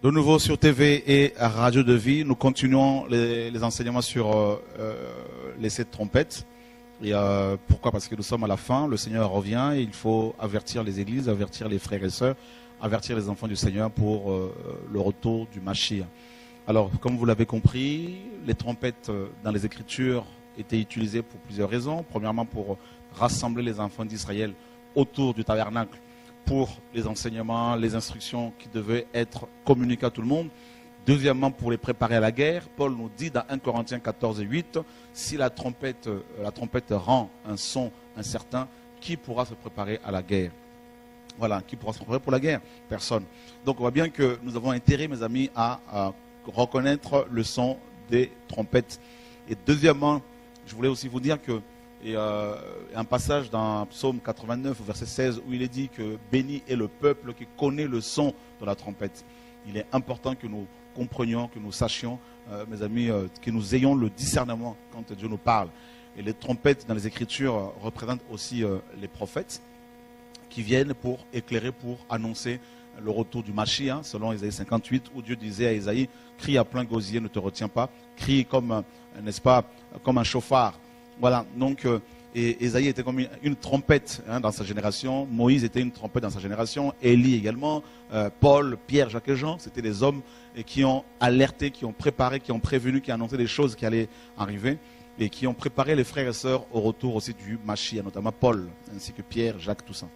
De nouveau sur TV et Radio de Vie, nous continuons les enseignements sur les 7 trompettes. Et pourquoi? Parce que nous sommes à la fin, le Seigneur revient et il faut avertir les églises, avertir les frères et sœurs, avertir les enfants du Seigneur pour le retour du Mashiach. Alors, comme vous l'avez compris, les trompettes dans les Écritures étaient utilisées pour plusieurs raisons. Premièrement, pour rassembler les enfants d'Israël autour du tabernacle, pour les enseignements, les instructions qui devaient être communiquées à tout le monde. Deuxièmement, pour les préparer à la guerre. Paul nous dit dans 1 Corinthiens 14 et 8, si la trompette rend un son incertain, qui pourra se préparer à la guerre? Voilà, qui pourra se préparer pour la guerre? Personne. Donc on voit bien que nous avons intérêt, mes amis, à reconnaître le son des trompettes. Et deuxièmement, je voulais aussi vous dire que un passage dans Psaume 89, verset 16, où il est dit que béni est le peuple qui connaît le son de la trompette. Il est important que nous comprenions, que nous sachions, mes amis, que nous ayons le discernement quand Dieu nous parle. Et les trompettes dans les Écritures représentent aussi les prophètes qui viennent pour éclairer, pour annoncer le retour du Mashiach, selon Isaïe 58, où Dieu disait à Isaïe, crie à plein gosier, ne te retiens pas, crie comme, n'est-ce pas, comme un chauffard. Voilà, donc Isaïe était comme une trompette dans sa génération, Moïse était une trompette dans sa génération, Élie également, Paul, Pierre, Jacques et Jean, c'était des hommes qui ont alerté, qui ont préparé, qui ont prévenu, qui ont annoncé des choses qui allaient arriver et qui ont préparé les frères et sœurs au retour aussi du Mashiach, notamment Paul, ainsi que Pierre, Jacques, tout ça.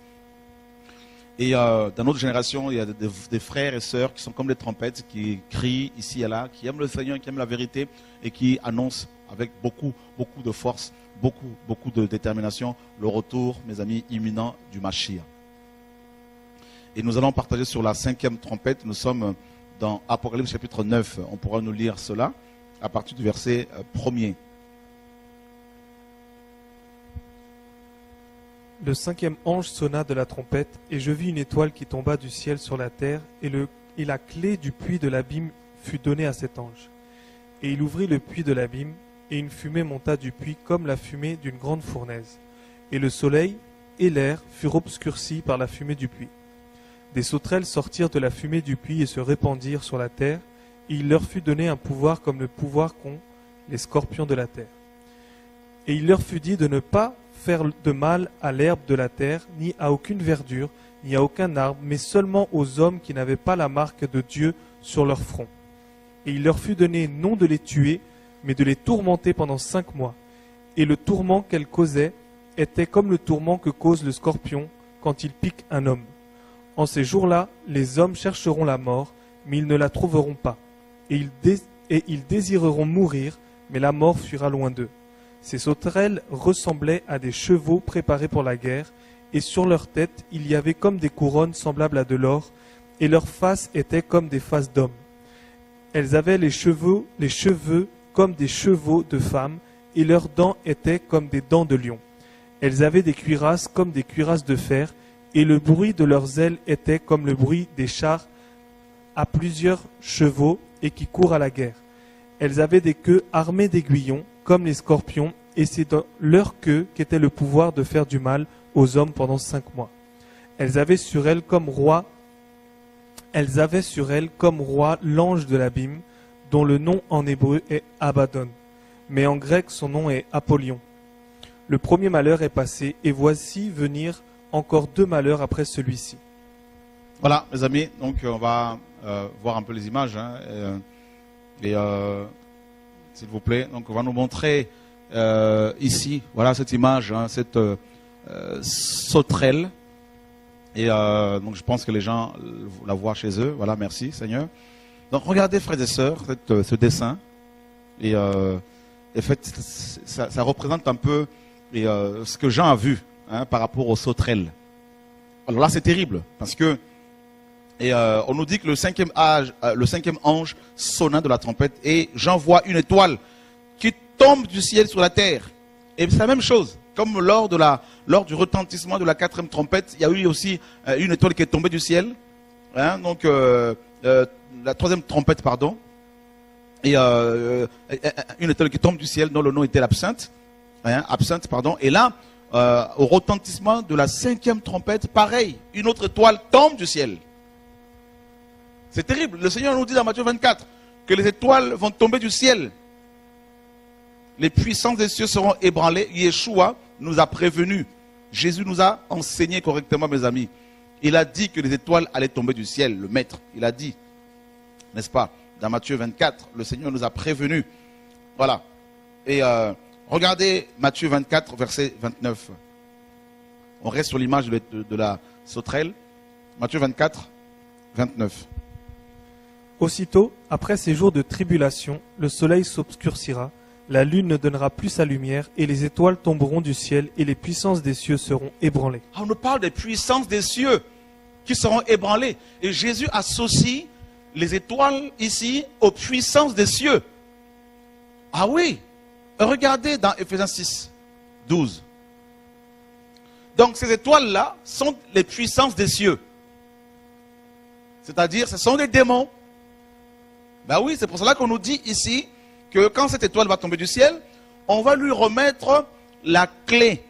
Et dans notre génération, il y a des frères et sœurs qui sont comme des trompettes, qui crient ici et là, qui aiment le Seigneur, qui aiment la vérité et qui annoncent avec beaucoup de force, beaucoup de détermination, le retour, mes amis, imminent du Mashiach. Et nous allons partager sur la 5e trompette. Nous sommes dans Apocalypse chapitre 9. On pourra nous lire cela à partir du verset 1er. Le 5e ange sonna de la trompette, et je vis une étoile qui tomba du ciel sur la terre, et la clé du puits de l'abîme fut donnée à cet ange. Et il ouvrit le puits de l'abîme, et une fumée monta du puits comme la fumée d'une grande fournaise. Et le soleil et l'air furent obscurcis par la fumée du puits. Des sauterelles sortirent de la fumée du puits et se répandirent sur la terre, et il leur fut donné un pouvoir comme le pouvoir qu'ont les scorpions de la terre. Et il leur fut dit de ne pas faire de mal à l'herbe de la terre, ni à aucune verdure, ni à aucun arbre, mais seulement aux hommes qui n'avaient pas la marque de Dieu sur leur front. Et il leur fut donné non de les tuer, mais de les tourmenter pendant 5 mois. Et le tourment qu'elles causaient était comme le tourment que cause le scorpion quand il pique un homme. En ces jours-là, les hommes chercheront la mort, mais ils ne la trouveront pas. Et ils désireront mourir, mais la mort fuira loin d'eux. Ces sauterelles ressemblaient à des chevaux préparés pour la guerre, et sur leur tête il y avait comme des couronnes semblables à de l'or, et leurs faces étaient comme des faces d'hommes. Elles avaient les cheveux comme des chevaux de femmes, et leurs dents étaient comme des dents de lion. Elles avaient des cuirasses comme des cuirasses de fer, et le bruit de leurs ailes était comme le bruit des chars à plusieurs chevaux et qui courent à la guerre. Elles avaient des queues armées d'aiguillons, comme les scorpions, et c'est dans leur queue qu'était le pouvoir de faire du mal aux hommes pendant 5 mois. Elles avaient sur elles comme roi l'ange de l'abîme, dont le nom en hébreu est Abaddon, mais en grec son nom est Apollyon. Le premier malheur est passé, et voici venir encore 2 malheurs après celui-ci. Voilà, mes amis, donc on va voir un peu les images. S'il vous plaît, donc on va nous montrer ici, voilà cette image, cette sauterelle. Et donc je pense que les gens la voient chez eux. Voilà, merci Seigneur. Donc regardez, frères et sœurs, ce dessin. Et en fait, ça représente un peu ce que Jean a vu par rapport aux sauterelles. Alors là, c'est terrible, parce que on nous dit que le 5e ange sonna de la trompette, et Jean voit une étoile qui tombe du ciel sur la terre. Et c'est la même chose, comme lors du retentissement de la 4e trompette, il y a eu aussi une étoile qui est tombée du ciel. Donc la 3e trompette, pardon, et une étoile qui tombe du ciel dont le nom était l'absinthe, absinthe, pardon. Et là, au retentissement de la 5e trompette, pareil, une autre étoile tombe du ciel. C'est terrible. Le Seigneur nous dit dans Matthieu 24 que les étoiles vont tomber du ciel. Les puissances des cieux seront ébranlées. Yeshua nous a prévenus. Jésus nous a enseigné correctement, mes amis. Il a dit que les étoiles allaient tomber du ciel, le maître. Il a dit, n'est-ce pas, dans Matthieu 24, le Seigneur nous a prévenus. Voilà. Et regardez Matthieu 24, verset 29. On reste sur l'image de la sauterelle. Matthieu 24, 29. Aussitôt, après ces jours de tribulation, le soleil s'obscurcira, la lune ne donnera plus sa lumière, et les étoiles tomberont du ciel, et les puissances des cieux seront ébranlées. On nous parle des puissances des cieux qui seront ébranlées. Et Jésus associe les étoiles ici aux puissances des cieux. Ah oui, regardez dans Ephésiens 6, 12. Donc ces étoiles-là sont les puissances des cieux. C'est-à-dire, ce sont des démons. Ben oui, c'est pour cela qu'on nous dit ici que quand cette étoile va tomber du ciel, on va lui remettre la clé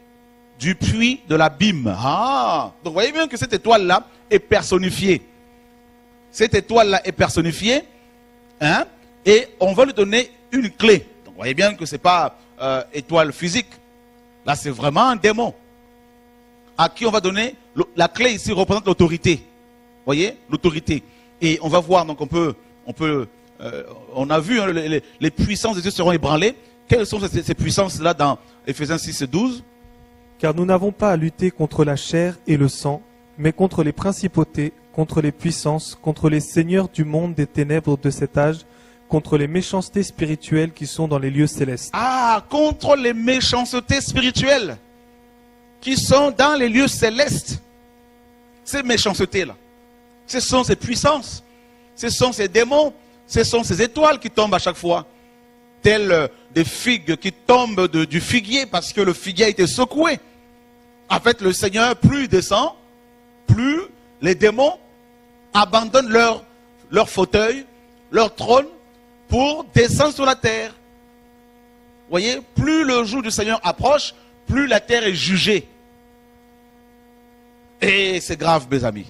du puits de l'abîme. Ah, donc vous voyez bien que cette étoile-là est personnifiée. Cette étoile-là est personnifiée, hein, et on va lui donner une clé. Donc vous voyez bien que ce n'est pas étoile physique. Là, c'est vraiment un démon. À qui on va donner, la clé ici représente l'autorité. Vous voyez, l'autorité. Et on va voir, donc on a vu, hein, les puissances des dieux seront ébranlées. Quelles sont ces puissances-là dans Ephésiens 6 et 12? Car nous n'avons pas à lutter contre la chair et le sang, mais contre les principautés, contre les puissances, contre les seigneurs du monde des ténèbres de cet âge, contre les méchancetés spirituelles qui sont dans les lieux célestes. Ah, contre les méchancetés spirituelles qui sont dans les lieux célestes. Ces méchancetés-là, ce sont ces puissances, ce sont ces démons, ce sont ces étoiles qui tombent à chaque fois, telles des figues qui tombent du figuier parce que le figuier a été secoué. En fait, le Seigneur, plus il descend, plus les démons abandonnent leur fauteuil, leur trône, pour descendre sur la terre. Vous voyez, plus le jour du Seigneur approche, plus la terre est jugée. Et c'est grave, mes amis.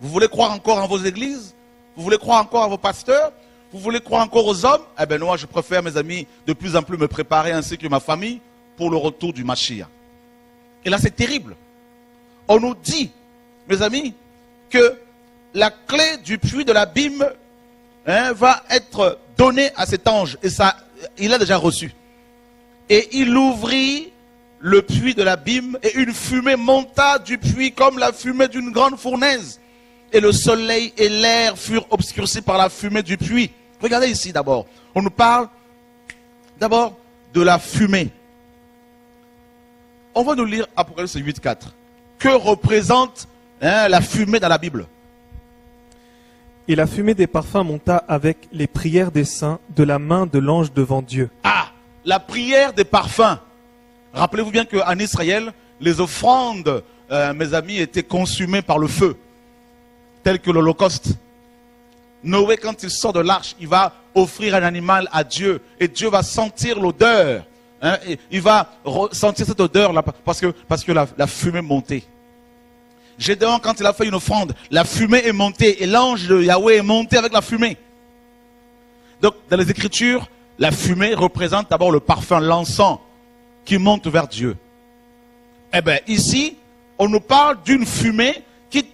Vous voulez croire encore en vos églises? Vous voulez croire encore en vos pasteurs? Vous voulez croire encore aux hommes? Eh bien, moi, je préfère, mes amis, de plus en plus me préparer ainsi que ma famille pour le retour du Mashiach. Et là, c'est terrible. On nous dit, mes amis, que la clé du puits de l'abîme va être donnée à cet ange. Et ça, il l'a déjà reçu. Et il ouvrit le puits de l'abîme et une fumée monta du puits comme la fumée d'une grande fournaise. Et le soleil et l'air furent obscurcis par la fumée du puits. Regardez ici d'abord. On nous parle d'abord de la fumée. On va nous lire Apocalypse 8.4. Que représente la fumée dans la Bible? Et la fumée des parfums monta avec les prières des saints de la main de l'ange devant Dieu. Ah, la prière des parfums. Rappelez-vous bien qu'en Israël, les offrandes, mes amis, étaient consumées par le feu, tel que l'Holocauste. Noé, quand il sort de l'arche, il va offrir un animal à Dieu, et Dieu va sentir l'odeur. Il va sentir cette odeur-là, parce que la fumée montait. Gédéon, quand il a fait une offrande, la fumée est montée, et l'ange de Yahweh est monté avec la fumée. Donc, dans les Écritures, la fumée représente d'abord le parfum, l'encens, qui monte vers Dieu. Eh bien, ici, on nous parle d'une fumée qui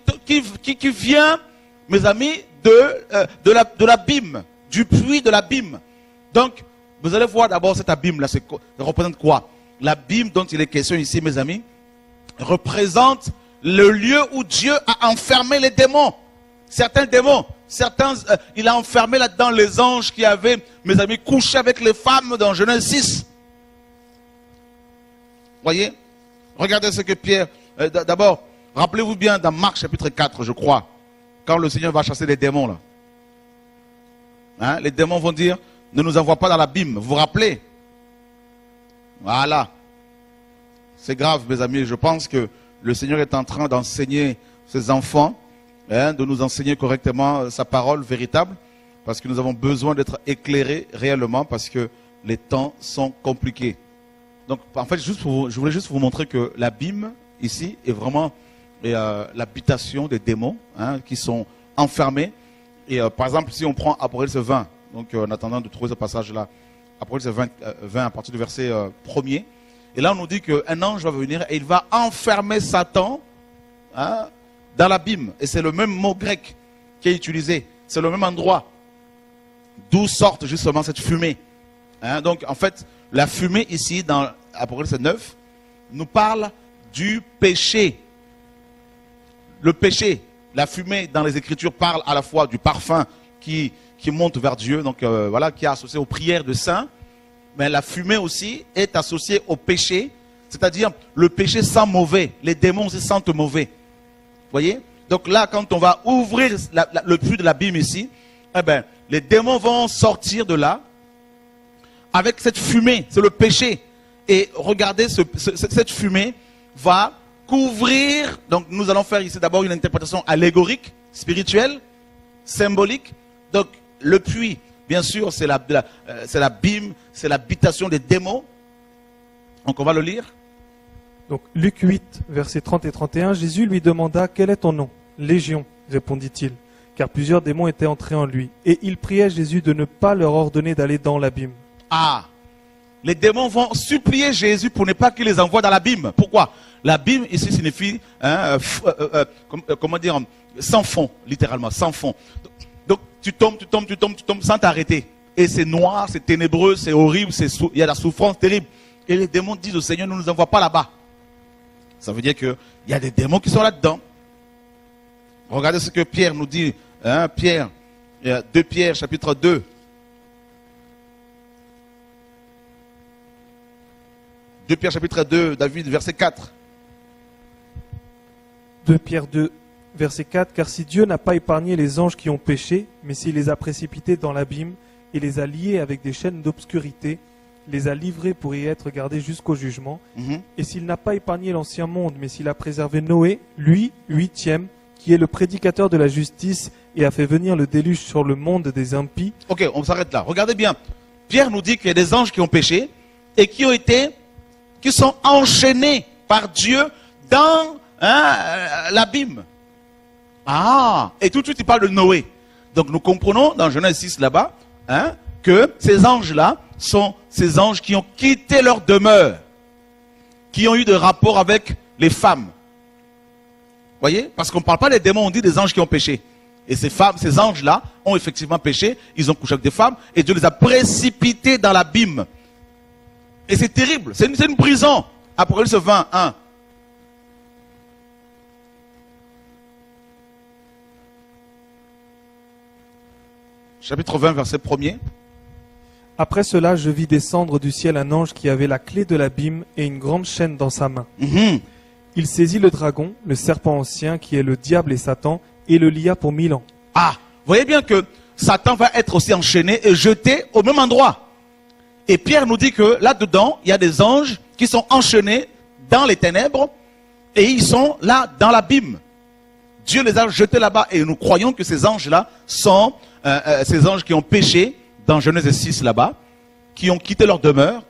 vient, mes amis, de l'abîme, du puits de l'abîme. Donc, vous allez voir d'abord cet abîme-là, ça représente quoi? L'abîme dont il est question ici, mes amis, représente le lieu où Dieu a enfermé les démons. Certains démons, il a enfermé là-dedans les anges qui avaient, mes amis, couché avec les femmes dans Genèse 6. Voyez? Regardez ce que Pierre... D'abord, rappelez-vous bien dans Marc chapitre 4, je crois, quand le Seigneur va chasser les démons là. Les démons vont dire, ne nous envoie pas dans l'abîme. Vous vous rappelez? Voilà. C'est grave, mes amis. Je pense que le Seigneur est en train d'enseigner ses enfants, de nous enseigner correctement sa parole véritable, parce que nous avons besoin d'être éclairés réellement, parce que les temps sont compliqués. Donc, en fait, je voulais juste vous montrer que l'abîme, ici, est vraiment l'habitation des démons qui sont enfermés. Et par exemple, si on prend Apocalypse 20, donc en attendant de trouver ce passage-là, Apocalypse 20 à partir du verset 1er, et là on nous dit qu'un ange va venir et il va enfermer Satan, hein, dans l'abîme. Et c'est le même mot grec qui est utilisé, c'est le même endroit d'où sortent justement cette fumée. Hein, donc en fait, la fumée ici dans Apocalypse 9 nous parle du péché. Le péché, la fumée dans les Écritures parle à la fois du parfum qui monte vers Dieu, donc voilà, qui est associé aux prières de saints, mais la fumée aussi est associée au péché, c'est-à-dire le péché sent mauvais, les démons se sentent mauvais. Vous voyez? Donc là, quand on va ouvrir le puits de l'abîme ici, eh ben, les démons vont sortir de là avec cette fumée, c'est le péché. Et regardez, cette fumée va couvrir, donc nous allons faire ici d'abord une interprétation allégorique, spirituelle, symbolique. Donc le puits, bien sûr, c'est l'abîme, c'est l'habitation des démons. Donc on va le lire. Donc Luc 8, versets 30 et 31, Jésus lui demanda, quel est ton nom? Légion, répondit-il, car plusieurs démons étaient entrés en lui. Et il priait Jésus de ne pas leur ordonner d'aller dans l'abîme. Ah, les démons vont supplier Jésus pour ne pas qu'il les envoie dans l'abîme. Pourquoi? L'abîme ici signifie, comment dire, sans fond, littéralement, sans fond. Donc tu tombes sans t'arrêter. Et c'est noir, c'est ténébreux, c'est horrible, il y a la souffrance terrible. Et les démons disent au Seigneur, ne nous envoie pas là-bas. Ça veut dire qu'il y a des démons qui sont là-dedans. Regardez ce que Pierre nous dit, hein, Pierre, 2 Pierre, chapitre 2. 2 Pierre, chapitre 2, David, verset 4. 2 Pierre 2, verset 4, car si Dieu n'a pas épargné les anges qui ont péché, mais s'il les a précipités dans l'abîme et les a liés avec des chaînes d'obscurité, les a livrés pour y être gardés jusqu'au jugement, et s'il n'a pas épargné l'ancien monde, mais s'il a préservé Noé, lui, 8e, qui est le prédicateur de la justice et a fait venir le déluge sur le monde des impies. Ok, on s'arrête là. Regardez bien. Pierre nous dit qu'il y a des anges qui ont péché et qui sont enchaînés par Dieu dans l'abîme. Ah, et tout de suite il parle de Noé. Donc nous comprenons dans Genèse 6 là-bas, hein, que ces anges-là sont ces anges qui ont quitté leur demeure, qui ont eu des rapports avec les femmes. Voyez? Parce qu'on ne parle pas des démons, on dit des anges qui ont péché. Et ces anges-là ont effectivement péché, ils ont couché avec des femmes, et Dieu les a précipités dans l'abîme. Et c'est terrible, c'est une prison. Apocalypse 20, 1. Chapitre 20, verset 1er. Après cela, je vis descendre du ciel un ange qui avait la clé de l'abîme et une grande chaîne dans sa main. Il saisit le dragon, le serpent ancien, qui est le diable et Satan, et le lia pour 1000 ans. Ah, vous voyez bien que Satan va être aussi enchaîné et jeté au même endroit. Et Pierre nous dit que là-dedans, il y a des anges qui sont enchaînés dans les ténèbres et ils sont là dans l'abîme. Dieu les a jetés là-bas et nous croyons que ces anges-là sont ces anges qui ont péché dans Genèse 6 là-bas, qui ont quitté leur demeure,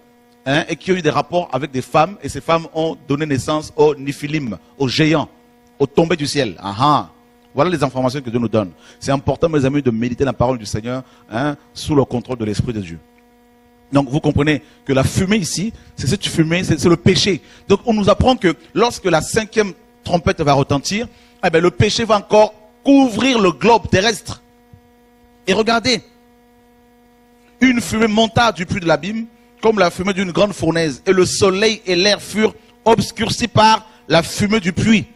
hein, et qui ont eu des rapports avec des femmes, et ces femmes ont donné naissance aux Néphilim, aux géants, aux tombés du ciel. Voilà les informations que Dieu nous donne. C'est important, mes amis, de méditer la parole du Seigneur, hein, sous le contrôle de l'Esprit de Dieu. Donc vous comprenez que la fumée ici, c'est cette fumée, c'est le péché. Donc on nous apprend que lorsque la 5e trompette va retentir, eh bien, le péché va encore couvrir le globe terrestre. Et regardez, une fumée monta du puits de l'abîme, comme la fumée d'une grande fournaise, et le soleil et l'air furent obscurcis par la fumée du puits.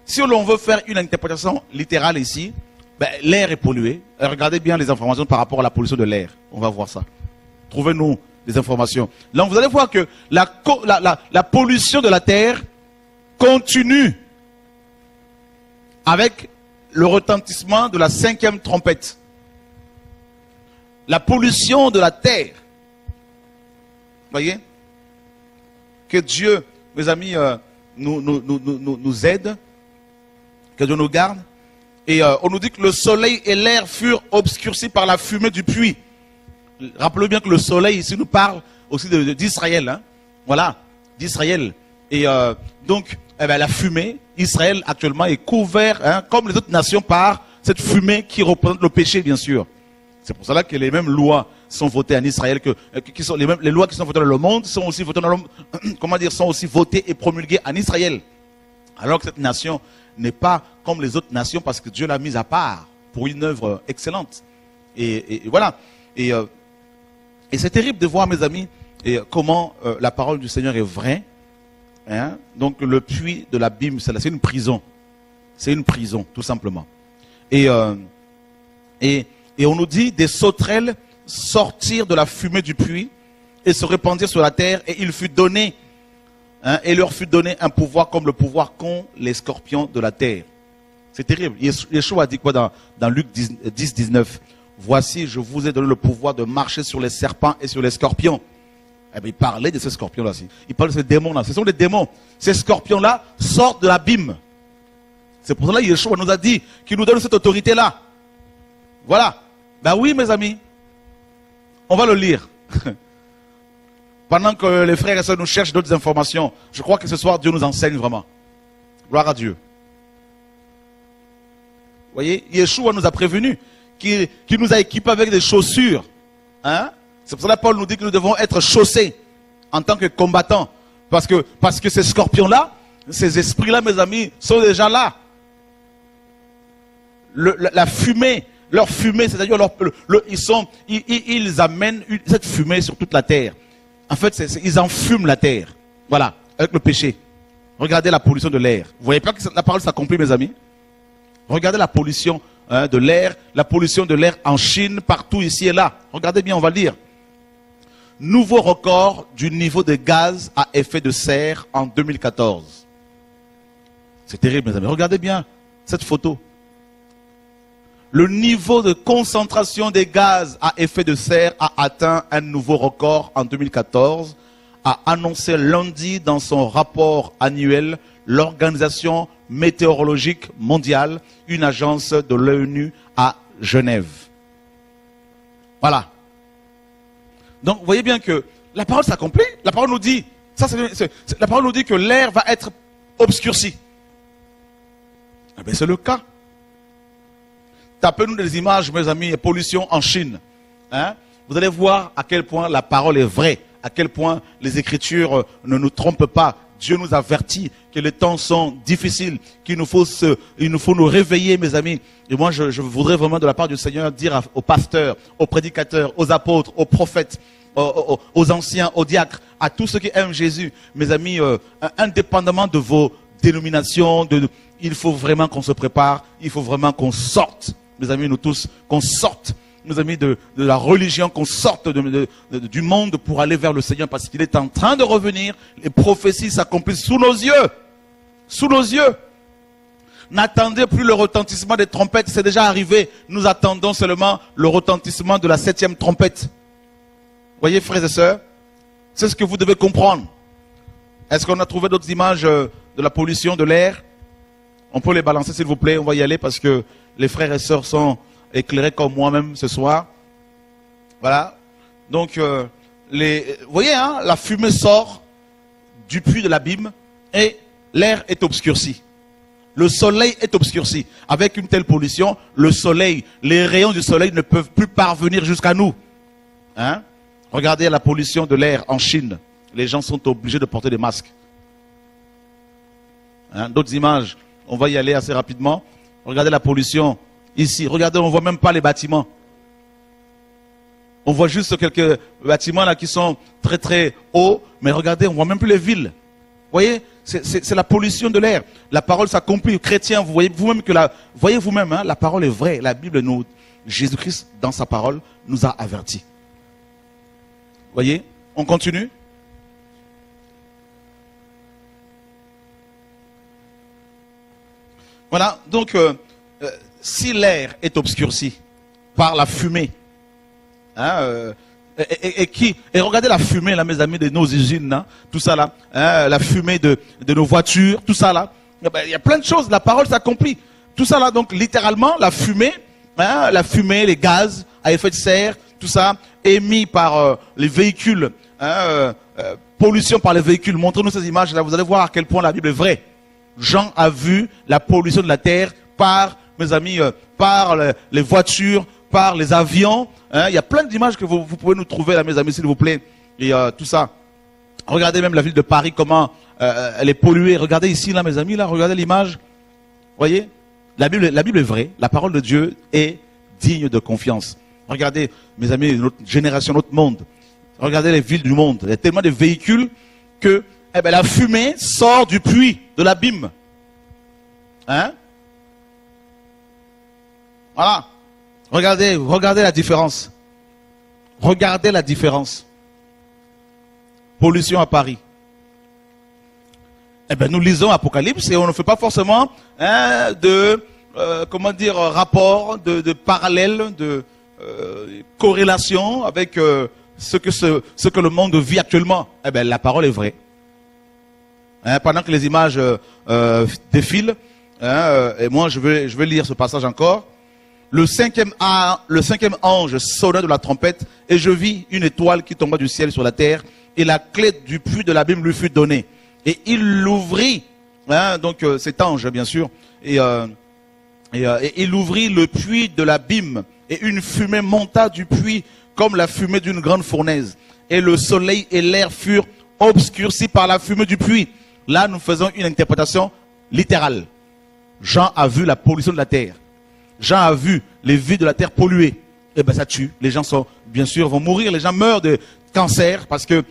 Si l'on veut faire une interprétation littérale ici, ben, l'air est pollué. Et regardez bien les informations par rapport à la pollution de l'air. On va voir ça. Trouvez-nous des informations. Là, vous allez voir que la pollution de la terre continue avec le retentissement de la 5e trompette. La pollution de la terre. Voyez? Que Dieu, mes amis, nous aide. Que Dieu nous garde. Et on nous dit que le soleil et l'air furent obscurcis par la fumée du puits. Rappelez bien que le soleil ici nous parle aussi d'Israël. Hein? Voilà, d'Israël. Et donc, eh bien, la fumée, Israël actuellement est couvert, hein, comme les autres nations, par cette fumée qui représente le péché, bien sûr. C'est pour cela que les mêmes lois sont votées en Israël, les lois qui sont votées dans le monde sont aussi votées sont aussi votées et promulguées en Israël. Alors que cette nation n'est pas comme les autres nations parce que Dieu l'a mise à part pour une œuvre excellente. Et voilà. Et c'est terrible de voir, mes amis, comment la parole du Seigneur est vraie. Hein? Donc le puits de l'abîme, c'est une prison. C'est une prison, tout simplement. Et on nous dit des sauterelles sortirent de la fumée du puits et se répandirent sur la terre, et il fut donné, et leur fut donné un pouvoir comme le pouvoir qu'ont les scorpions de la terre. C'est terrible. Yeshua a dit quoi dans Luc 10, 19? Voici, je vous ai donné le pouvoir de marcher sur les serpents et sur les scorpions. Eh bien, il parlait de ces scorpions-là aussi. Il parlait de ces démons-là. Ce sont des démons. Ces scorpions-là sortent de l'abîme. C'est pour cela que Yeshua nous a dit qu'il nous donne cette autorité-là. Voilà. Ben oui, mes amis. On va le lire. Pendant que les frères et sœurs nous cherchent d'autres informations, je crois que ce soir, Dieu nous enseigne vraiment. Gloire à Dieu. Vous voyez, Yeshua nous a prévenus, qu'il nous a équipés avec des chaussures. Hein? C'est pour cela que Paul nous dit que nous devons être chaussés en tant que combattants. Parce que ces scorpions-là, ces esprits-là, mes amis, sont déjà là. La fumée, leur fumée, c'est-à-dire ils amènent cette fumée sur toute la terre. En fait, ils enfument la terre. Voilà, avec le péché. Regardez la pollution de l'air. Vous voyez pas que la parole s'accomplit, mes amis? Regardez la pollution de l'air, en Chine, partout ici et là. Regardez bien, on va le lire. Nouveau record du niveau de gaz à effet de serre en 2014. C'est terrible, mes amis. Regardez bien cette photo. Le niveau de concentration des gaz à effet de serre a atteint un nouveau record en 2014, a annoncé lundi dans son rapport annuel l'Organisation météorologique mondiale, une agence de l'ONU à Genève. Voilà. Donc, vous voyez bien que la parole s'accomplit. La parole nous dit, la parole nous dit que l'air va être obscurci. Eh bien, c'est le cas. Tapez-nous des images, mes amis, pollution en Chine. Hein? Vous allez voir à quel point la parole est vraie, à quel point les Écritures ne nous trompent pas. Dieu nous avertit que les temps sont difficiles, qu'il nous faut nous réveiller, mes amis. Et moi, je voudrais vraiment, de la part du Seigneur, dire aux pasteurs, aux prédicateurs, aux apôtres, aux prophètes, aux anciens, aux diacres, à tous ceux qui aiment Jésus, mes amis, indépendamment de vos dénominations, il faut vraiment qu'on se prépare, il faut vraiment qu'on sorte, mes amis, nous tous, qu'on sorte, mes amis, de la religion, qu'on sorte du monde pour aller vers le Seigneur, parce qu'il est en train de revenir. Les prophéties s'accomplissent sous nos yeux. Sous nos yeux. N'attendez plus le retentissement des trompettes, c'est déjà arrivé. Nous attendons seulement le retentissement de la 7e trompette. Voyez, frères et sœurs, c'est ce que vous devez comprendre. Est-ce qu'on a trouvé d'autres images de la pollution de l'air? On peut les balancer, s'il vous plaît. On va y aller parce que les frères et sœurs sont éclairés comme moi-même ce soir. Voilà. Donc, vous voyez, hein, la fumée sort du puits de l'abîme et l'air est obscurci. Le soleil est obscurci. Avec une telle pollution, le soleil, les rayons du soleil ne peuvent plus parvenir jusqu'à nous. Hein? Regardez la pollution de l'air en Chine. Les gens sont obligés de porter des masques. Hein? D'autres images, on va y aller assez rapidement. Regardez la pollution ici. Regardez, on ne voit même pas les bâtiments. On voit juste quelques bâtiments là qui sont très très hauts. Mais regardez, on ne voit même plus les villes. Vous voyez, c'est la pollution de l'air. La parole s'accomplit. Chrétiens, vous voyez vous-même que hein, la parole est vraie. La Bible, Jésus-Christ, dans sa parole, nous a avertis. Vous voyez, on continue. Voilà, donc si l'air est obscurci par la fumée, hein, et regardez la fumée là, mes amis, de nos usines, hein, tout ça là, hein, la fumée de nos voitures, tout ça là, il y a plein de choses, la parole s'accomplit. Tout ça là, donc littéralement, la fumée, les gaz à effet de serre, tout ça, émis par les véhicules, hein, pollution par les véhicules. Montrez-nous ces images là, vous allez voir à quel point la Bible est vraie. Jean a vu la pollution de la terre par, mes amis, par les voitures, par les avions. Hein. Il y a plein d'images que vous pouvez nous trouver là, mes amis, s'il vous plaît. Et tout ça. Regardez même la ville de Paris, comment elle est polluée. Regardez ici, là, mes amis, là, regardez l'image. Voyez, la Bible est vraie. La parole de Dieu est digne de confiance. Regardez, mes amis, notre génération, notre monde. Regardez les villes du monde. Il y a tellement de véhicules que la fumée sort du puits, de l'abîme. Hein? Voilà. Regardez la différence. Regardez la différence. Pollution à Paris. Nous lisons Apocalypse et on ne fait pas forcément de rapport, de parallèle, de corrélation avec ce que le monde vit actuellement. La parole est vraie. Pendant que les images défilent, et moi je vais lire ce passage encore. Le cinquième ange sonna de la trompette et je vis une étoile qui tomba du ciel sur la terre et la clé du puits de l'abîme lui fut donnée. Et il l'ouvrit, donc cet ange bien sûr, et il ouvrit le puits de l'abîme et une fumée monta du puits comme la fumée d'une grande fournaise. Et le soleil et l'air furent obscurcis par la fumée du puits. Là nous faisons une interprétation littérale. Jean a vu la pollution de la terre. Jean a vu les villes de la terre polluées. Ça tue. Les gens bien sûr vont mourir. Les gens meurent de cancer parce que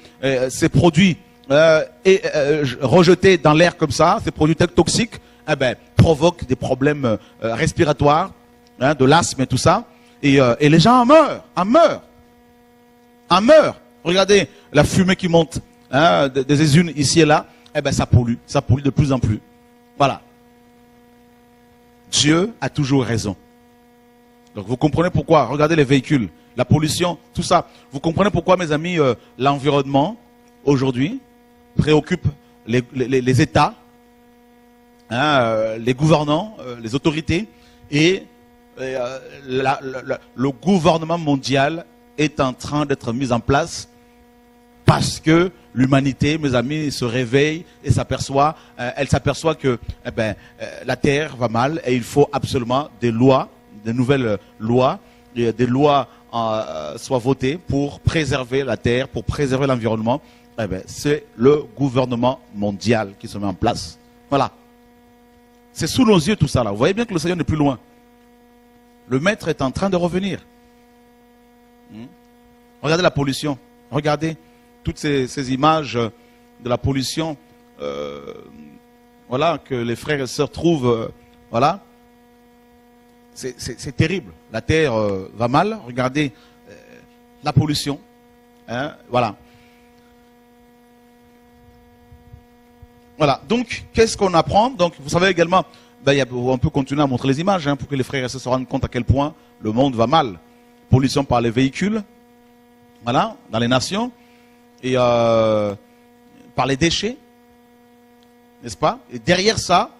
ces produits rejetés dans l'air comme ça, ces produits toxiques, provoquent des problèmes respiratoires, de l'asthme et tout ça. Et les gens en meurent. Regardez la fumée qui monte des usines ici et là. Ça pollue de plus en plus. Voilà. Dieu a toujours raison. Donc vous comprenez pourquoi. Regardez les véhicules, la pollution, tout ça. Vous comprenez pourquoi, mes amis, l'environnement, aujourd'hui, préoccupe les États, les gouvernants, les autorités. Et le gouvernement mondial est en train d'être mis en place parce que l'humanité, mes amis, se réveille et elle s'aperçoit que la terre va mal et il faut absolument des lois, des nouvelles lois, et des lois soient votées pour préserver la terre, pour préserver l'environnement. C'est le gouvernement mondial qui se met en place. Voilà. C'est sous nos yeux tout ça là. Vous voyez bien que le Seigneur n'est plus loin. Le maître est en train de revenir. Regardez la pollution. Regardez toutes ces images de la pollution, voilà, que les frères et sœurs trouvent, voilà, c'est terrible. La terre va mal. Regardez la pollution, voilà. Voilà. Donc, qu'est-ce qu'on apprend? Donc, vous savez également, on peut continuer à montrer les images pour que les frères et sœurs se rendent compte à quel point le monde va mal. Pollution par les véhicules, voilà, dans les nations. Et par les déchets, n'est-ce pas? Et derrière ça,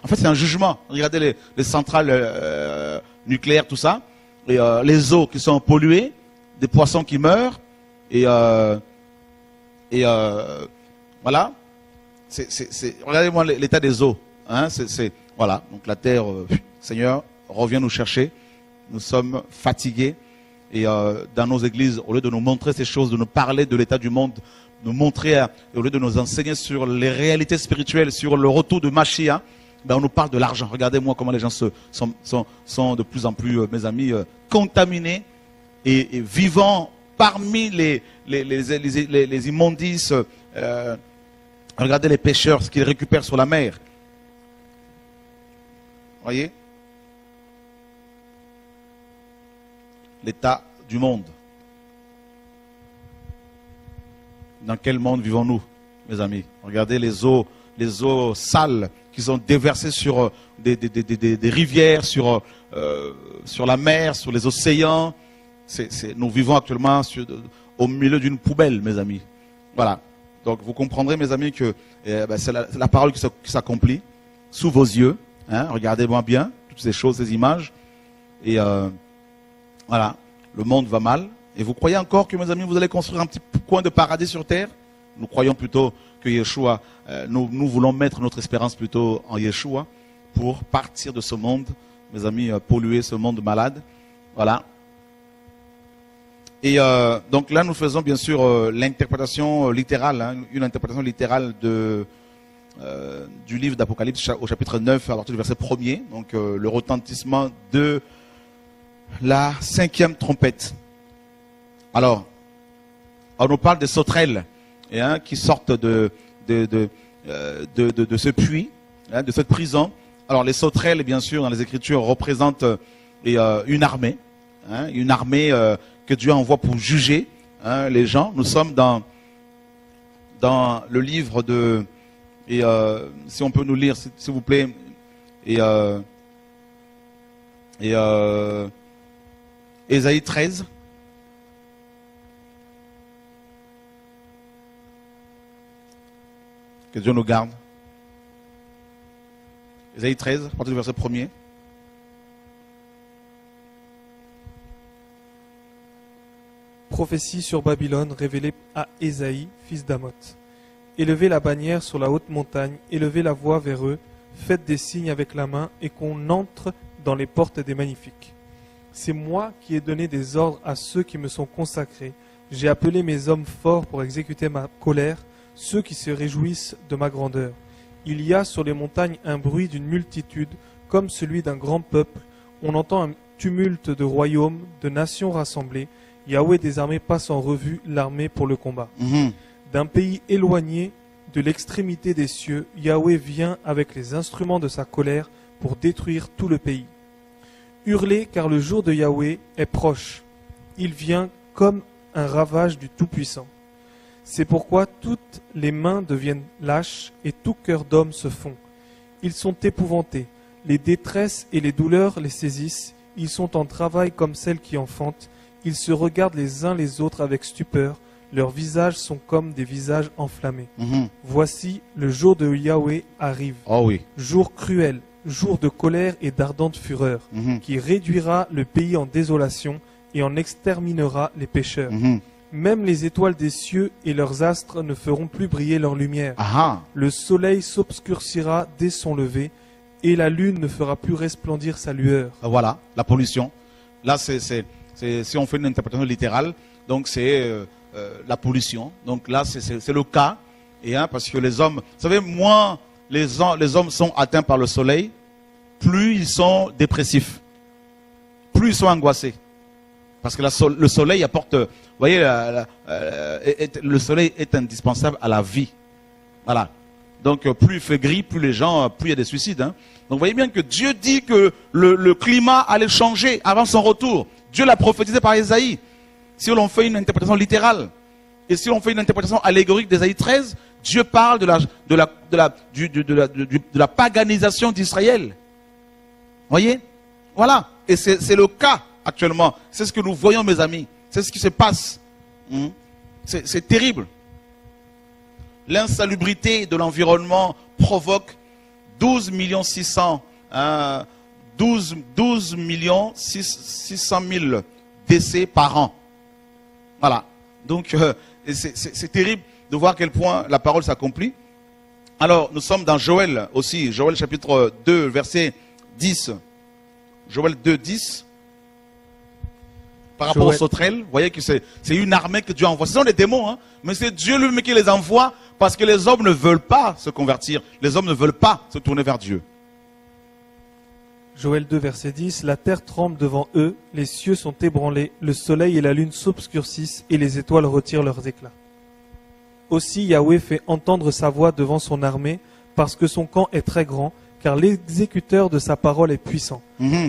en fait c'est un jugement. Regardez les centrales nucléaires, tout ça, et les eaux qui sont polluées, des poissons qui meurent, et voilà. Regardez-moi l'état des eaux. Voilà. Donc la terre, Seigneur, reviens nous chercher. Nous sommes fatigués. Et dans nos églises, au lieu de nous montrer ces choses, de nous parler de l'état du monde, nous montrer, au lieu de nous enseigner sur les réalités spirituelles, sur le retour de Mashiach, on nous parle de l'argent. Regardez-moi comment les gens sont de plus en plus, mes amis, contaminés et vivant parmi les immondices. Regardez les pêcheurs, ce qu'ils récupèrent sur la mer. Voyez? L'état du monde. Dans quel monde vivons-nous, mes amis? Regardez les eaux sales qui sont déversées sur des rivières, sur la mer, sur les océans. Nous vivons actuellement au milieu d'une poubelle, mes amis. Voilà. Donc vous comprendrez, mes amis, que c'est la parole qui s'accomplit sous vos yeux. Regardez-moi bien toutes ces choses, ces images. Et voilà, le monde va mal. Et vous croyez encore que, mes amis, vous allez construire un petit coin de paradis sur terre? Nous croyons plutôt que Yeshua, nous voulons mettre notre espérance plutôt en Yeshua pour partir de ce monde mes amis, polluer ce monde malade. Voilà. Et donc là, nous faisons bien sûr l'interprétation littérale, hein, une interprétation littérale du livre d'Apocalypse au chapitre 9 à partir du verset 1er. Donc le retentissement de la 5e trompette. Alors, on nous parle des sauterelles qui sortent de ce puits, hein, de cette prison. Alors les sauterelles, bien sûr, dans les Écritures, représentent une armée. Hein, une armée que Dieu envoie pour juger les gens. Nous sommes dans le livre de... Et si on peut nous lire, s'il vous plaît. Ésaïe 13. Que Dieu nous garde. Ésaïe 13, à partir du verset 1er. Prophétie sur Babylone révélée à Ésaïe, fils d'Amoth. Élevez la bannière sur la haute montagne, élevez la voix vers eux, faites des signes avec la main et qu'on entre dans les portes des magnifiques. C'est moi qui ai donné des ordres à ceux qui me sont consacrés. J'ai appelé mes hommes forts pour exécuter ma colère, ceux qui se réjouissent de ma grandeur. Il y a sur les montagnes un bruit d'une multitude, comme celui d'un grand peuple. On entend un tumulte de royaumes, de nations rassemblées. Yahweh des armées passe en revue l'armée pour le combat. D'un pays éloigné de l'extrémité des cieux, Yahweh vient avec les instruments de sa colère pour détruire tout le pays. Hurlez, car le jour de Yahweh est proche. Il vient comme un ravage du Tout-Puissant. C'est pourquoi toutes les mains deviennent lâches et tout cœur d'homme se fond. Ils sont épouvantés. Les détresses et les douleurs les saisissent. Ils sont en travail comme celles qui enfantent. Ils se regardent les uns les autres avec stupeur. Leurs visages sont comme des visages enflammés. Voici, le jour de Yahweh arrive. Oh oui. Jour cruel, jour de colère et d'ardente fureur, qui réduira le pays en désolation et en exterminera les pécheurs. Même les étoiles des cieux et leurs astres ne feront plus briller leur lumière. Le soleil s'obscurcira dès son lever et la lune ne fera plus resplendir sa lueur. Voilà, la pollution. Là, si on fait une interprétation littérale, donc c'est la pollution. Donc là, c'est le cas. Et parce que les hommes, vous savez, moins les hommes sont atteints par le soleil, plus ils sont dépressifs, plus ils sont angoissés. Parce que le soleil apporte, vous voyez, le soleil est indispensable à la vie. Voilà. Donc plus il fait gris, plus il y a des suicides. Donc vous voyez bien que Dieu dit que le climat allait changer avant son retour. Dieu l'a prophétisé par Ésaïe. Si l'on fait une interprétation littérale, et si l'on fait une interprétation allégorique d'Ésaïe 13, Dieu parle de la paganisation d'Israël. Voyez? Voilà. Et c'est le cas actuellement. C'est ce que nous voyons, mes amis. C'est ce qui se passe. C'est terrible. L'insalubrité de l'environnement provoque 12 600 000 décès par an. Voilà. Donc, c'est terrible de voir à quel point la parole s'accomplit. Alors, nous sommes dans Joël aussi. Joël chapitre 2, verset 10. Joël 2, 10. Par rapport aux sauterelles, vous voyez que c'est une armée que Dieu envoie. Ce sont des démons, mais c'est Dieu lui-même qui les envoie parce que les hommes ne veulent pas se convertir. Les hommes ne veulent pas se tourner vers Dieu. Joël 2, verset 10. La terre tremble devant eux, les cieux sont ébranlés, le soleil et la lune s'obscurcissent et les étoiles retirent leurs éclats. Aussi Yahweh fait entendre sa voix devant son armée parce que son camp est très grand, car l'exécuteur de sa parole est puissant.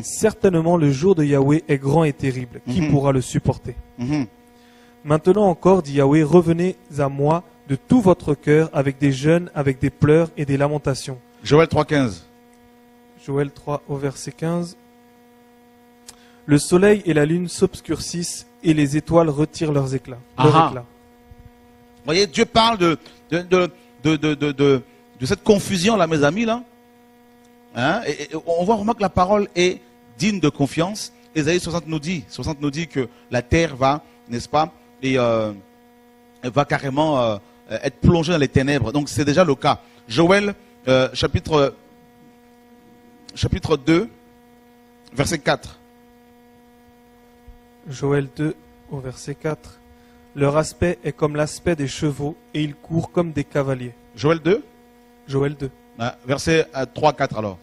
Certainement le jour de Yahweh est grand et terrible. Qui pourra le supporter? Maintenant encore, dit Yahweh, revenez à moi de tout votre cœur avec des jeûnes, avec des pleurs et des lamentations. Joël 3,15. Joël 3 au verset 15. Le soleil et la lune s'obscurcissent et les étoiles retirent leurs éclats. Vous voyez, Dieu parle de cette confusion là, mes amis là. Et on voit vraiment que la parole est digne de confiance. Ésaïe 60 nous dit que la terre va, n'est-ce pas, et elle va carrément être plongée dans les ténèbres. Donc c'est déjà le cas. Joël chapitre 2, Verset 4. Joël 2 au verset 4. Leur aspect est comme l'aspect des chevaux et ils courent comme des cavaliers. Joël 2. Joël 2. Verset 3, 4 alors.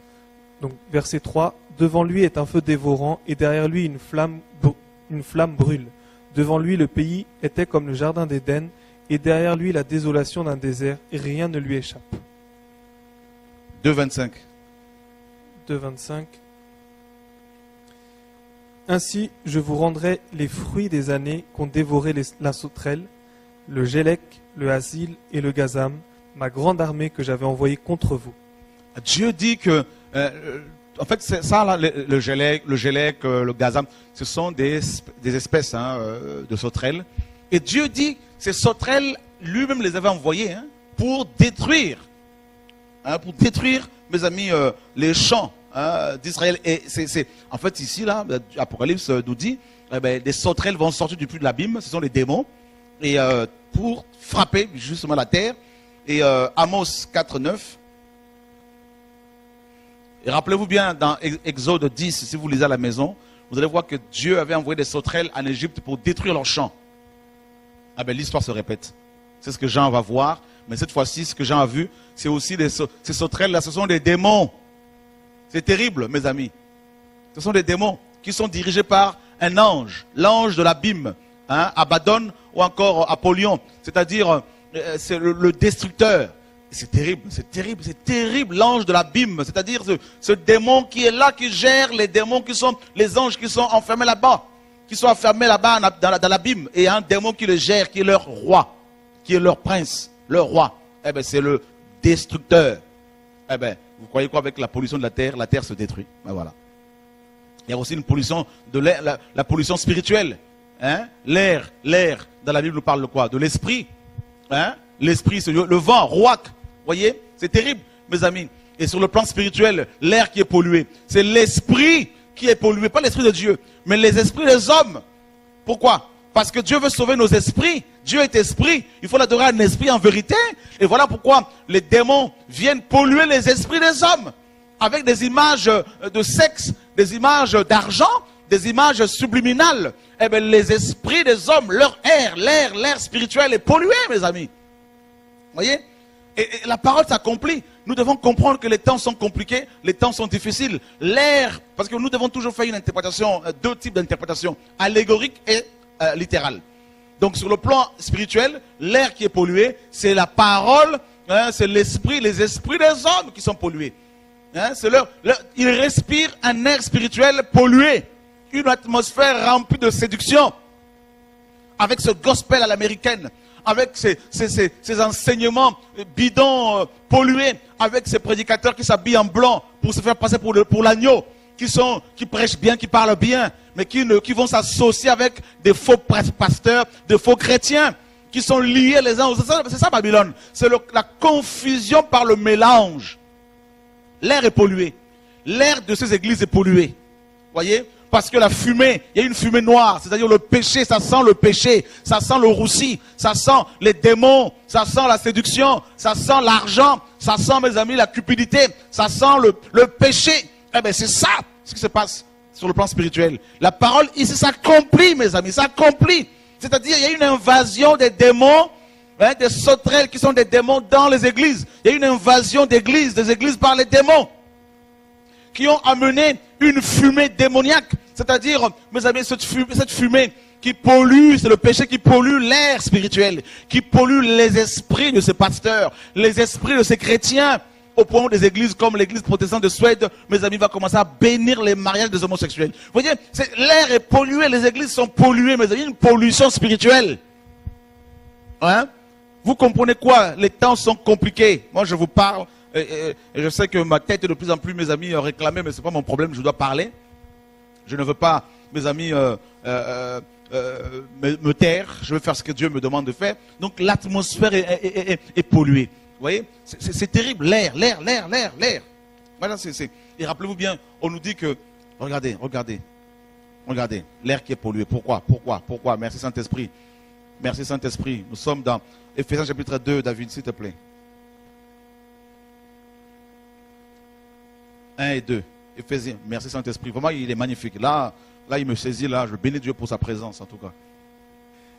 Donc verset 3. Devant lui est un feu dévorant et derrière lui une flamme brûle. Devant lui le pays était comme le jardin d'Éden et derrière lui la désolation d'un désert et rien ne lui échappe. 2, 25. 2, 25. Ainsi, je vous rendrai les fruits des années qu'ont dévoré la sauterelle, le gélec, le hasil et le gazam, ma grande armée que j'avais envoyée contre vous. Dieu dit que, en fait, c'est ça, là, le gélec, le gazam, ce sont des espèces de sauterelles. Et Dieu dit, ces sauterelles, lui-même les avait envoyées pour détruire, mes amis, les champs d'Israël. Et en fait, ici, là, Apocalypse nous dit, des sauterelles vont sortir du puits de l'abîme, ce sont les démons, et pour frapper justement la terre. Et Amos 4, 9. Et rappelez-vous bien, dans Exode 10, si vous lisez à la maison, vous allez voir que Dieu avait envoyé des sauterelles en Égypte pour détruire leurs champs. L'histoire se répète. C'est ce que Jean va voir. Mais cette fois-ci, ce que Jean a vu, c'est aussi ces sauterelles-là, ce sont des démons. C'est terrible, mes amis. Ce sont des démons qui sont dirigés par un ange, l'ange de l'abîme, Abaddon ou encore Apollyon, c'est-à-dire c'est le destructeur. C'est terrible, c'est terrible, c'est terrible, l'ange de l'abîme, c'est-à-dire ce démon qui est là, qui gère les démons qui sont, les anges qui sont enfermés là-bas, dans l'abîme, et un démon qui les gère, qui est leur roi, qui est leur prince, leur roi. C'est le destructeur. Vous croyez quoi avec la pollution de la terre se détruit. Voilà. Il y a aussi une pollution de l'air, la pollution spirituelle. L'air, dans la Bible nous parle de quoi? De l'esprit. L'esprit, c'est le vent, rouak. Vous voyez, c'est terrible, mes amis. Et sur le plan spirituel, l'air qui est pollué, c'est l'esprit qui est pollué, pas l'esprit de Dieu, mais les esprits des hommes. Pourquoi? Parce que Dieu veut sauver nos esprits. Dieu est esprit. Il faut l'adorer un esprit en vérité. Et voilà pourquoi les démons viennent polluer les esprits des hommes avec des images de sexe, des images d'argent, des images subliminales. Les esprits des hommes, leur air, l'air spirituel est pollué, mes amis. Vous voyez? Et la parole s'accomplit. Nous devons comprendre que les temps sont compliqués, les temps sont difficiles. L'air, parce que nous devons toujours faire une interprétation, deux types d'interprétation, allégorique et littérale. Donc sur le plan spirituel, l'air qui est pollué, c'est la parole, c'est l'esprit, les esprits des hommes qui sont pollués. Ils respirent un air spirituel pollué, une atmosphère remplie de séduction, avec ce gospel à l'américaine, avec ces enseignements bidons pollués, avec ces prédicateurs qui s'habillent en blanc pour se faire passer pour l'agneau, qui prêchent bien, qui parlent bien, mais qui vont s'associer avec des faux pasteurs, des faux chrétiens, qui sont liés les uns aux autres. C'est ça Babylone. C'est la confusion par le mélange. L'air est pollué. L'air de ces églises est pollué. Voyez? Parce que la fumée, il y a une fumée noire, c'est-à-dire le péché, ça sent le péché, ça sent le roussi, ça sent les démons, ça sent la séduction, ça sent l'argent, ça sent, mes amis, la cupidité, ça sent le péché. C'est ça ce qui se passe sur le plan spirituel. La parole ici s'accomplit, mes amis, s'accomplit. C'est-à-dire il y a une invasion des démons, des sauterelles qui sont des démons dans les églises. Il y a une invasion d'églises, des églises par les démons, qui ont amené une fumée démoniaque. C'est-à-dire, mes amis, cette fumée qui pollue, c'est le péché qui pollue l'air spirituel, qui pollue les esprits de ces pasteurs, les esprits de ces chrétiens, au point où des églises comme l'église protestante de Suède, mes amis, va commencer à bénir les mariages des homosexuels. Vous voyez, l'air est pollué, les églises sont polluées, mes amis, une pollution spirituelle. Vous comprenez quoi? Les temps sont compliqués. Moi, je vous parle, et je sais que ma tête est de plus en plus, mes amis, réclamée, mais ce n'est pas mon problème, je dois parler. Je ne veux pas, mes amis, me taire. Je veux faire ce que Dieu me demande de faire. Donc, l'atmosphère est polluée. Vous voyez, c'est terrible, l'air. Voilà, et rappelez-vous bien, on nous dit que, regardez, l'air qui est pollué. Pourquoi? Merci Saint-Esprit. Merci Saint-Esprit. Nous sommes dans Éphésiens chapitre 2, David, s'il te plaît. 1 et 2. Éphésiens. Merci Saint-Esprit. Vraiment, il est magnifique. Là, il me saisit. Là, je bénis Dieu pour sa présence, en tout cas.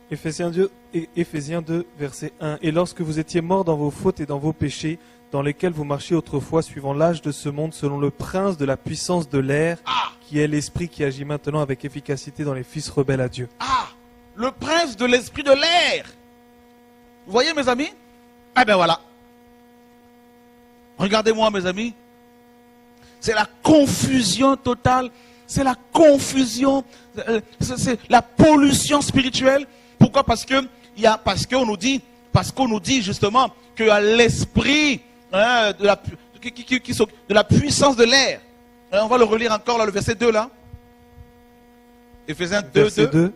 Éphésiens 2, verset 1. Et lorsque vous étiez morts dans vos fautes et dans vos péchés, dans lesquels vous marchiez autrefois, suivant l'âge de ce monde, selon le prince de la puissance de l'air, qui est l'esprit qui agit maintenant avec efficacité dans les fils rebelles à Dieu. Ah, le prince de l'esprit de l'air. Vous voyez, mes amis? Eh bien voilà. Regardez-moi, mes amis. C'est la confusion totale. C'est la confusion. C'est la pollution spirituelle. Pourquoi? Parce qu'on nous dit justement que à l'esprit de la puissance de l'air. On va le relire encore là, le verset 2 là. Éphésiens 2, verset 2.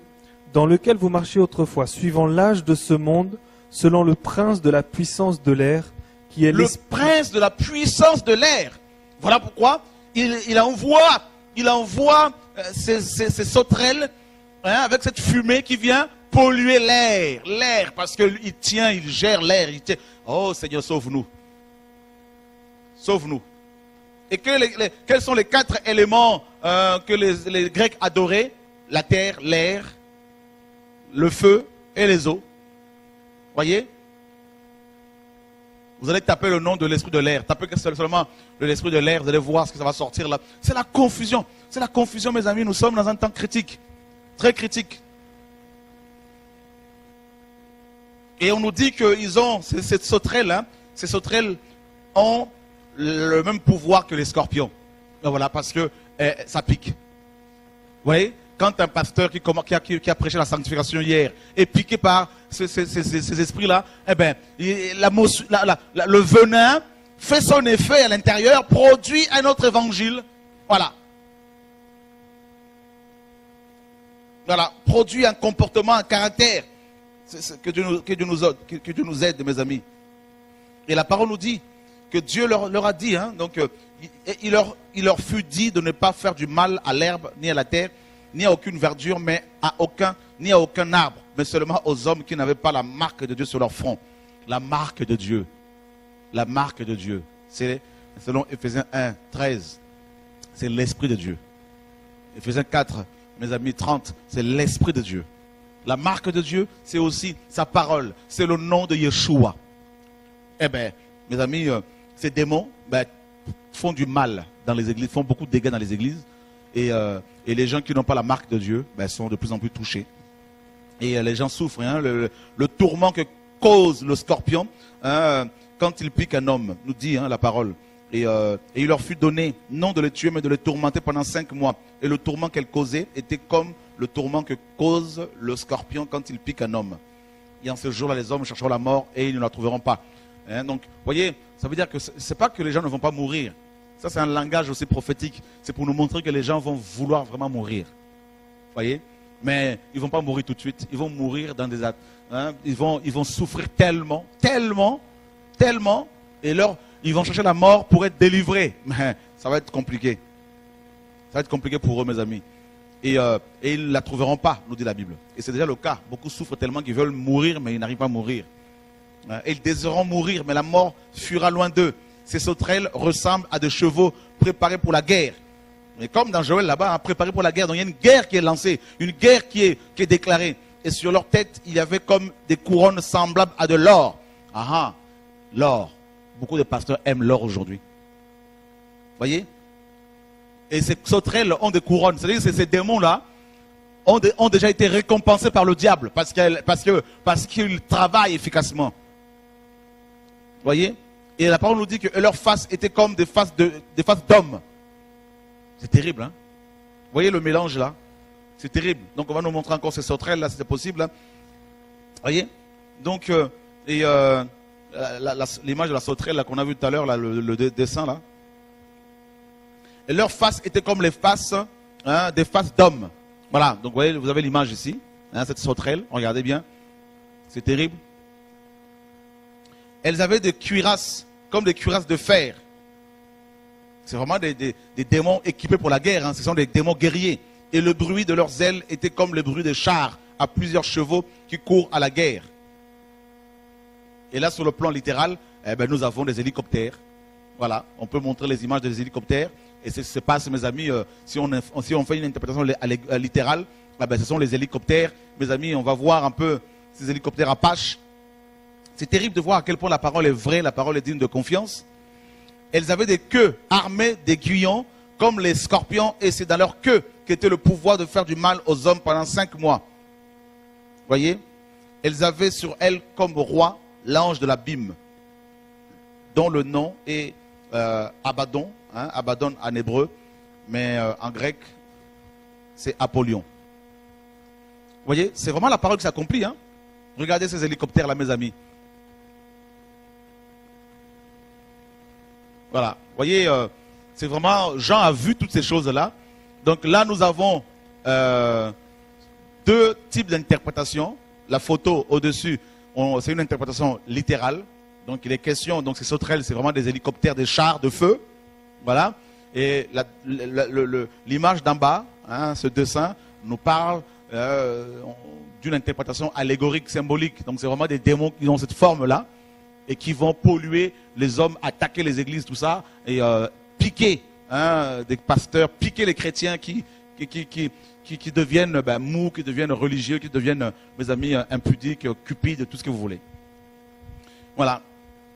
Dans lequel vous marchiez autrefois, suivant l'âge de ce monde, selon le prince de la puissance de l'air, qui est le prince de la puissance de l'air. Voilà pourquoi il envoie ces sauterelles avec cette fumée qui vient polluer l'air, parce qu'il gère l'air. Oh Seigneur, sauve-nous. Sauve-nous. Et quels sont les 4 éléments que les Grecs adoraient? La terre, l'air, le feu et les eaux. Voyez? Vous allez taper le nom de l'esprit de l'air. Tapez seulement l'esprit de l'air, vous allez voir ce que ça va sortir là. C'est la confusion. C'est la confusion, mes amis. Nous sommes dans un temps critique. Très critique. Et on nous dit qu'ils ont, ces sauterelles ont le même pouvoir que les scorpions. Ben voilà, parce que ça pique. Vous voyez? Quand un pasteur qui a prêché la sanctification hier est piqué par ces esprits-là, eh ben, le venin fait son effet à l'intérieur, produit un autre évangile. Voilà. Voilà, produit un comportement, un caractère. Que Dieu nous aide, mes amis. Et la parole nous dit que Dieu leur a dit, donc il leur fut dit de ne pas faire du mal à l'herbe, ni à la terre, ni à aucune verdure, ni à aucun arbre, mais seulement aux hommes qui n'avaient pas la marque de Dieu sur leur front. La marque de Dieu. La marque de Dieu. C'est, selon Éphésiens 1, 13, c'est l'Esprit de Dieu. Éphésiens 4, mes amis, 30, c'est l'Esprit de Dieu. La marque de Dieu, c'est aussi sa parole. C'est le nom de Yeshua. Eh bien, mes amis, ces démons font du mal dans les églises, font beaucoup de dégâts dans les églises. Et les gens qui n'ont pas la marque de Dieu sont de plus en plus touchés. Et les gens souffrent. Le tourment que cause le scorpion quand il pique un homme, nous dit la parole. Et il leur fut donné, non de les tuer, mais de les tourmenter pendant 5 mois. Et le tourment qu'elle causait était comme le tourment que cause le scorpion quand il pique un homme. Et en ce jour-là, les hommes chercheront la mort et ils ne la trouveront pas. Donc, vous voyez, ça veut dire que ce n'est pas que les gens ne vont pas mourir. Ça, c'est un langage aussi prophétique. C'est pour nous montrer que les gens vont vouloir vraiment mourir. Vous voyez? Mais ils ne vont pas mourir tout de suite. Ils vont mourir dans des actes. Ils vont souffrir tellement. Et ils vont chercher la mort pour être délivrés. Mais ça va être compliqué. Ça va être compliqué pour eux, mes amis. Et ils ne la trouveront pas, nous dit la Bible. Et c'est déjà le cas. Beaucoup souffrent tellement qu'ils veulent mourir, mais ils n'arrivent pas à mourir. Et ils désireront mourir, mais la mort fuira loin d'eux. Ces sauterelles ressemblent à des chevaux préparés pour la guerre. Mais comme dans Joël là-bas, préparés pour la guerre. Donc il y a une guerre qui est lancée, une guerre qui est déclarée. Et sur leur tête, il y avait comme des couronnes semblables à de l'or. L'or. Beaucoup de pasteurs aiment l'or aujourd'hui. Voyez? Et ces sauterelles ont des couronnes. C'est-à-dire que ces démons-là ont déjà été récompensés par le diable parce qu'ils travaillent efficacement. Voyez? Et la parole nous dit que leurs faces étaient comme des faces d'hommes. C'est terrible, hein? Vous voyez le mélange là? C'est terrible. Donc on va nous montrer encore ces sauterelles là, si c'est possible. Hein? Voyez? Donc, l'image de la sauterelle qu'on a vue tout à l'heure, le dessin là. Et leurs faces étaient comme les faces, des faces d'hommes. Voilà, donc vous voyez, vous avez l'image ici, cette sauterelle, regardez bien. C'est terrible. Elles avaient des cuirasses, comme des cuirasses de fer. C'est vraiment des démons équipés pour la guerre. Ce sont des démons guerriers. Et le bruit de leurs ailes était comme le bruit des chars à plusieurs chevaux qui courent à la guerre. Et là, sur le plan littéral, nous avons des hélicoptères. Voilà, on peut montrer les images des hélicoptères. Et ce qui se passe, mes amis, si on fait une interprétation littérale, ce sont les hélicoptères. Mes amis, on va voir un peu ces hélicoptères Apache. C'est terrible de voir à quel point la parole est vraie, la parole est digne de confiance. Elles avaient des queues armées d'aiguillons comme les scorpions, et c'est dans leur queue qu'était le pouvoir de faire du mal aux hommes pendant 5 mois. Voyez, elles avaient sur elles comme roi l'ange de l'abîme, dont le nom est Abaddon, Abaddon en hébreu, mais en grec, c'est Apollyon. Vous voyez, c'est vraiment la parole qui s'accomplit. Regardez ces hélicoptères là, mes amis. Voilà, vous voyez, c'est vraiment, Jean a vu toutes ces choses-là. Donc là, nous avons 2 types d'interprétations. La photo au-dessus, c'est une interprétation littérale. Donc il est question, donc ces sauterelles, c'est vraiment des hélicoptères, des chars de feu. Voilà. Et l'image d'en bas, ce dessin, nous parle d'une interprétation allégorique, symbolique. Donc c'est vraiment des démons qui ont cette forme-là et qui vont polluer les hommes, attaquer les églises, tout ça, et piquer des pasteurs, piquer les chrétiens qui deviennent mous, qui deviennent religieux, qui deviennent, mes amis, impudiques, cupides, tout ce que vous voulez. Voilà.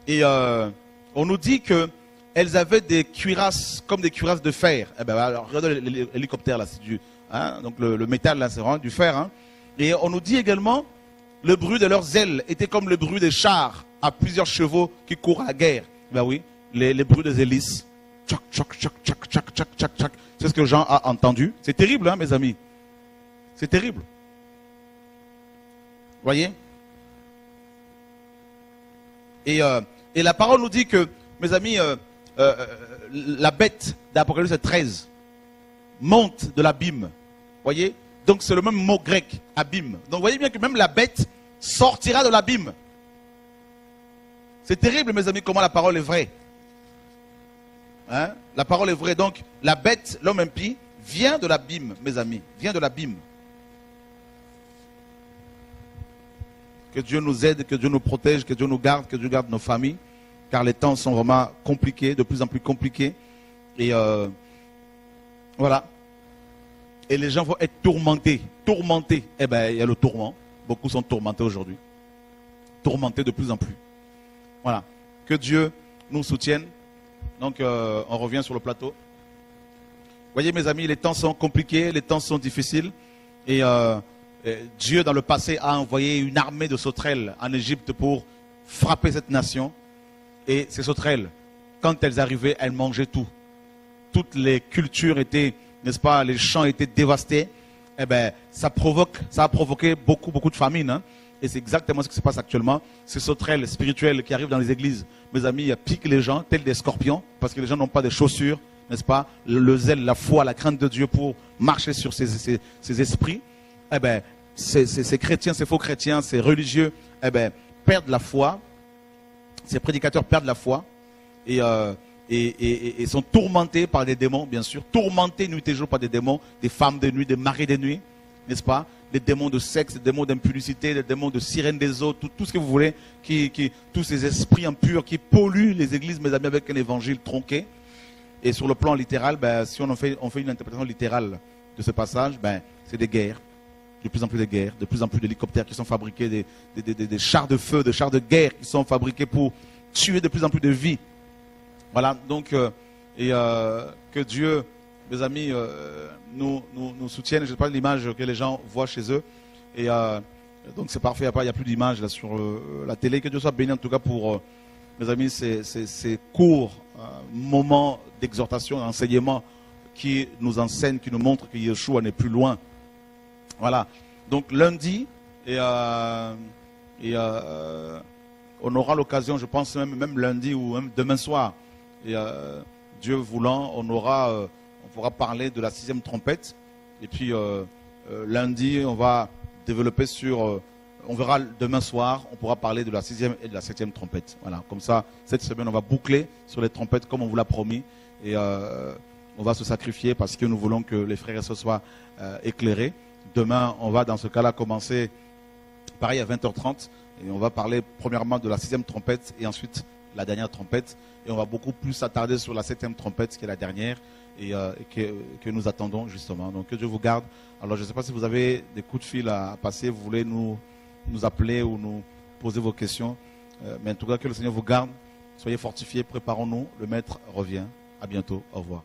Et on nous dit qu'elles avaient des cuirasses, comme des cuirasses de fer. Alors, regardez l'hélicoptère là, c'est du, donc le métal là, c'est vraiment du fer. Et on nous dit également, le bruit de leurs ailes était comme le bruit des chars à plusieurs chevaux qui courent à la guerre. Ben oui, les bruits des hélices. Tchac, tchac, tchac, tchac, tchac, tchac, tchac, tchac. C'est ce que Jean a entendu. C'est terrible, mes amis. C'est terrible. Voyez? Et la parole nous dit que, mes amis, la bête d'Apocalypse 13 monte de l'abîme. Voyez? Donc c'est le même mot grec, abîme. Donc vous voyez bien que même la bête sortira de l'abîme. C'est terrible, mes amis, comment la parole est vraie. La parole est vraie. Donc la bête, l'homme impie, vient de l'abîme, mes amis. Vient de l'abîme. Que Dieu nous aide, que Dieu nous protège, que Dieu nous garde, que Dieu garde nos familles. Car les temps sont vraiment compliqués, de plus en plus compliqués. Et voilà. Et les gens vont être tourmentés. Tourmentés. Eh bien, il y a le tourment. Beaucoup sont tourmentés aujourd'hui. Tourmentés de plus en plus. Voilà. Que Dieu nous soutienne. Donc, on revient sur le plateau. Voyez, mes amis, les temps sont compliqués, les temps sont difficiles. Et Dieu, dans le passé, a envoyé une armée de sauterelles en Égypte pour frapper cette nation. Et ces sauterelles, quand elles arrivaient, elles mangeaient tout. Toutes les cultures étaient, n'est-ce pas, les champs étaient dévastés. Eh bien, ça a provoqué beaucoup de famine. Et c'est exactement ce qui se passe actuellement. Ces sauterelles spirituelles qui arrivent dans les églises, mes amis, piquent les gens tels des scorpions, parce que les gens n'ont pas de chaussures, n'est-ce pas, le zèle, la foi, la crainte de Dieu pour marcher sur ces esprits. Eh bien, ces chrétiens, ces faux chrétiens, ces religieux, eh bien, perdent la foi. Ces prédicateurs perdent la foi et sont tourmentés par des démons, bien sûr. Tourmentés nuit et jour par des démons, des femmes de nuit, des maris de nuit, n'est-ce pas? Des démons de sexe, des démons d'impudicité, des démons de sirène des eaux, tout ce que vous voulez, tous ces esprits impurs qui polluent les églises, mes amis, avec un évangile tronqué. Et sur le plan littéral, si on fait une interprétation littérale de ce passage, c'est des guerres. De plus en plus de guerres, de plus en plus d'hélicoptères qui sont fabriqués, des chars de feu, des chars de guerre qui sont fabriqués pour tuer de plus en plus de vies. Voilà, donc, que Dieu, mes amis, nous soutienne. Je ne sais pas l'image que les gens voient chez eux. Et donc c'est parfait, il n'y a plus d'image là sur la télé. Que Dieu soit béni en tout cas pour, mes amis, ces courts moments d'exhortation, d'enseignement qui nous enseignent, qui nous montrent que Yeshua n'est plus loin. Voilà, donc lundi, on aura l'occasion, je pense même lundi ou même demain soir, et Dieu voulant, on pourra parler de la 6e trompette. Et puis lundi, on va développer on verra demain soir, on pourra parler de la 6e et de la 7e trompette. Voilà, comme ça, cette semaine, on va boucler sur les trompettes comme on vous l'a promis. Et on va se sacrifier parce que nous voulons que les frères et sœurs soient éclairés. Demain, on va dans ce cas-là commencer pareil à 20h30 et on va parler premièrement de la 6e trompette et ensuite la dernière trompette. Et on va beaucoup plus s'attarder sur la 7e trompette, qui est la dernière, et que nous attendons justement. Donc que Dieu vous garde. Alors je ne sais pas si vous avez des coups de fil à passer, vous voulez nous appeler ou nous poser vos questions. Mais en tout cas, que le Seigneur vous garde. Soyez fortifiés, préparons-nous. Le Maître revient. À bientôt. Au revoir.